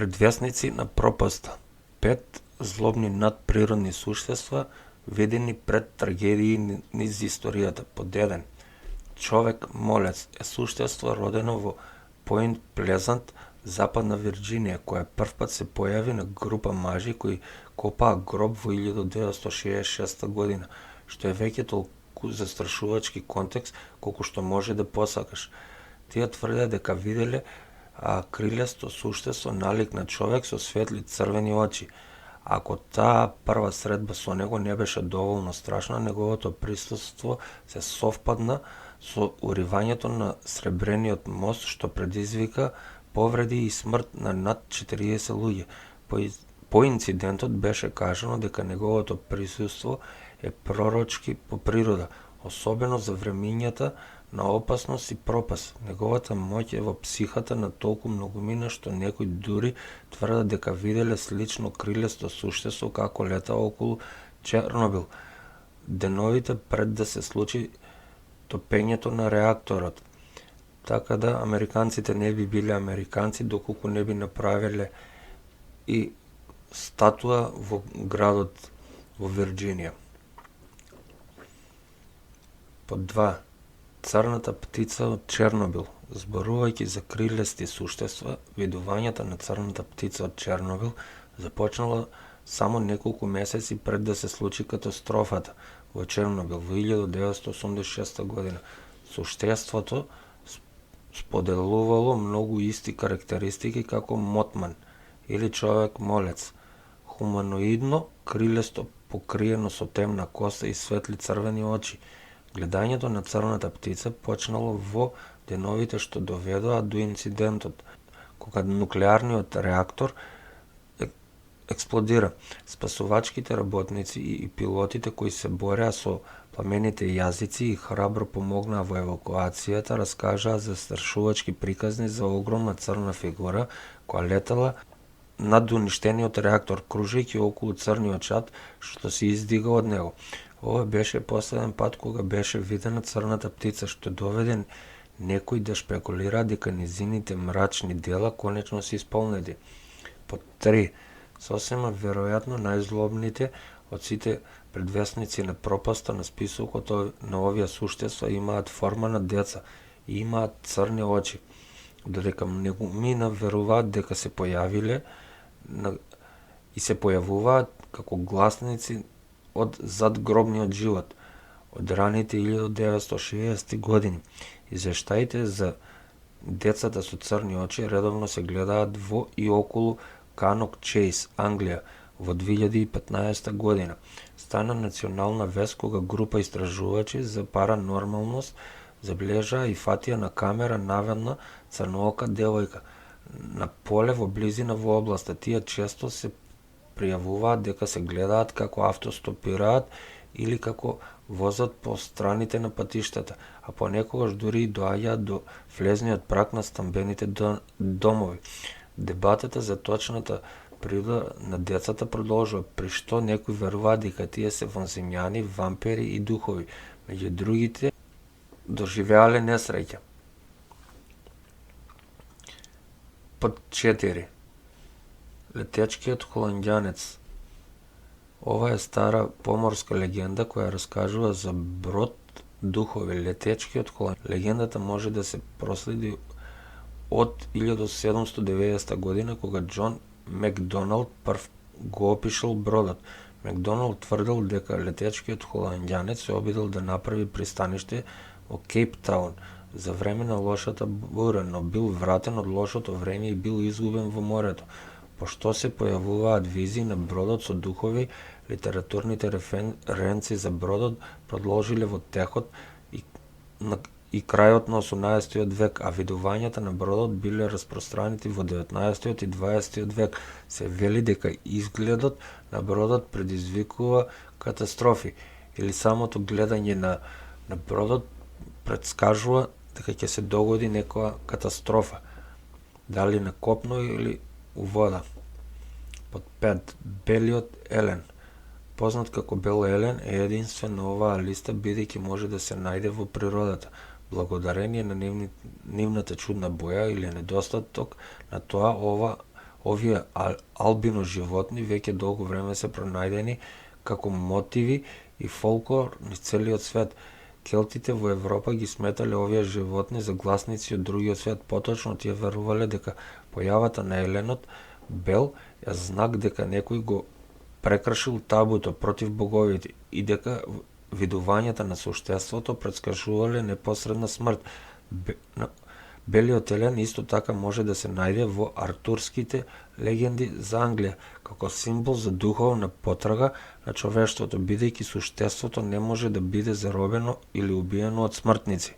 Предвесници на пропаста. 5 злобни надприродни суштества видени пред трагедии низ историјата. Под 1. Човек молец е суштество родено во Поинт Плезант, Западна Вирџинија, која првпат се појави на група мажи кои копаа гроб во 1966 година, што е веќе толку застрашувачки контекст колку што може да посакаш. Тие тврдат дека виделе крилесто суштество налик на човек со светли црвени очи. Ако таа прва средба со него не беше доволно страшна, неговото присуство се совпадна со уривањето на Сребрениот мост, што предизвика повреди и смрт на над 40 луѓе. По инцидентот беше кажано дека неговото присуство е пророчки по природа, особено за времињата на опасност и пропаст. Неговата моќ е во психата на толку многумина што некои дури тврдат дека виделе слично крилесто суштество како лета околу Чернобил, деновите пред да се случи топењето на реакторот. Така да американците не би биле американци доколку не би направиле и статуа во градот во Вирџинија. Под 2. Црната птица од Чернобил. Зборувајќи за крилести суштества, видувањата на црната птица од Чернобил започнала само неколку месеци пред да се случи катастрофата во Чернобил во 1986 година. Суштеството споделувало многу исти карактеристики како Мотман или човек молец. Хуманоидно, крилесто покриено со темна коса и светли црвени очи. Гледањето на црната птица почнало во деновите што доведоа до инцидентот, кога нуклеарниот реактор експлодира. Спасувачките работници и пилотите кои се бореа со пламените јазици и храбро помогнаа во евакуацијата, раскажаа застрашувачки приказни за огромна црна фигура која летала над уништениот реактор, кружејќи околу црниот шат што се издига од него. Ова беше последен пат кога беше видена црната птица, што доведе некои да шпекулира дека низините мрачни дела конечно се исполнети. Под 3. Сосема веројатно најзлобните од сите предвесници на пропаста на списокот на овие суштества имаат форма на деца и имаат црни очи, додека многумина веруваат дека се појавиле и се појавуваат како гласници од задгробниот живот од раните 1960 години. Извештаите за децата со црни очи редовно се гледаат во и околу Канок Чејс, Англија, во 2015 година. Стана национална вест кога група истражувачи за паранормалност забележаа и фатија на камера наведна црноока девојка на поле во близина во областа. Тие често се пријавуваат дека се гледаат како автостопираат или како возат по страните на патиштата, а понекогаш дури и доаѓаат до влезниот праг на стамбените домови. Дебатата за точната природа на децата продолжува, при што некои веруваат дека тие се вонземјани, вампири и духови, меѓу другите доживеале несреќа. Под 4. Летечкиот холандјанец. Ова е стара поморска легенда која раскажува за брод духови. Летечкиот холандјанец. Легендата може да се проследи од 1790 година кога Џон Макдоналд прв го опишал бродот. Макдоналд тврдел дека летечкиот холандјанец се обидел да направи пристаниште во Кейптаун за време на лошата бура, но бил вратен од лошото време и бил изгубен во морето. Пошто се појавуваат визии на бродот со духови, литературните референци за бродот продолжиле во текот и крајот на 18 век, а видувањата на бродот биле распространети во 19 и 20 век. Се вели дека изгледот на бродот предизвикува катастрофи или самото гледање на бродот претскажува дека ќе се догоди некоја катастрофа, дали на копно или у вода. Под 5. Белиот елен. Познат како бел елен е единствен на оваа листа бидејќи може да се најде во природата, благодарение на нивната чудна боја или недостаток на тоа Овие албино животни веќе долго време се пронајдени како мотиви и фолклор низ целиот свет. Келтите во Европа ги сметале овие животни за гласници од другиот свет, поточно тие верувале дека појавата на еленот бел е знак дека некој го прекршил табуто против боговите и дека видувањата на суштеството претскажувале непосредна смрт. Белиот елен исто така може да се најде во артурските легенди за Англија, како символ за духовна потрага на човештвото, бидејќи суштеството не може да биде заробено или убиено од смртници.